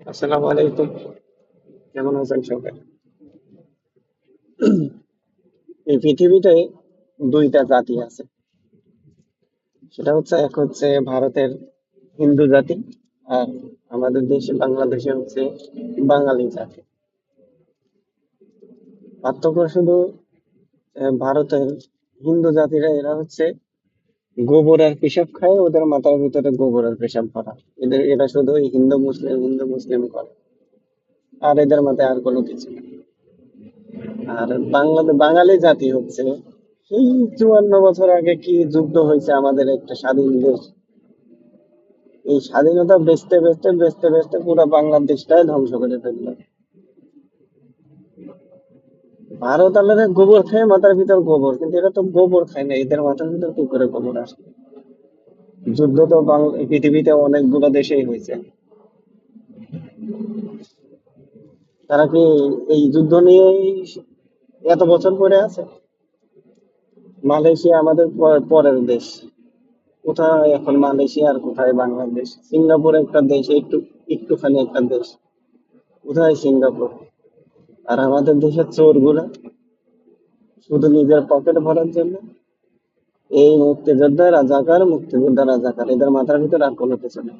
আসসালামু আলাইকুম। কেমন আছেন সবাই? এই পৃথিবীতে দুইটা জাতি আছে। সেটা হচ্ছে এক হচ্ছে ভারতের হিন্দু জাতি, আর আমাদের দেশে বাংলাদেশে হচ্ছে বাঙালি জাতি। পার্থক্য শুধু ভারতের হিন্দু জাতিরা এরা হচ্ছে গোবর আর পেশাব খায়, ওদের মাথার ভিতরে গোবর আর পেশাব ভরা। এরা শুধু ওই হিন্দু মুসলিম করে, আর এদের মাথায় আর কোনো কিছু না। আর বাঙালি জাতি হচ্ছে এই 54 বছর আগে কি যুদ্ধ হয়েছে আমাদের একটা স্বাধীন দেশ, এই স্বাধীনতা বেচতে পুরো বাংলাদেশটাই ধ্বংস করে ফেললো। ভারত আলাদা গোবর খায়, মাথার ভিতর গোবর, কিন্তু এরা তো গোবর খায় না, এদের মাথার ভিতর কি করে গোবর আসে? যুদ্ধ তো পৃথিবীতে অনেকগুলো দেশেই হয়েছে। তারা কি এই যুদ্ধ নিয়ে এত বছর পরে আছে? মালয়েশিয়া আমাদের পরের দেশ। কোথায় এখন মালয়েশিয়া আর কোথায় বাংলাদেশ? সিঙ্গাপুর একটা দেশ, একটুখানি একটা দেশ। কোথায় সিঙ্গাপুর? আর আমাদের দেশের চোর গুলা শুধু নিজের পকেট ভরার জন্য এই মুক্তিযোদ্ধা রাজাকার, এদের মাথার ভিতর আর কোনো কিছু নেই।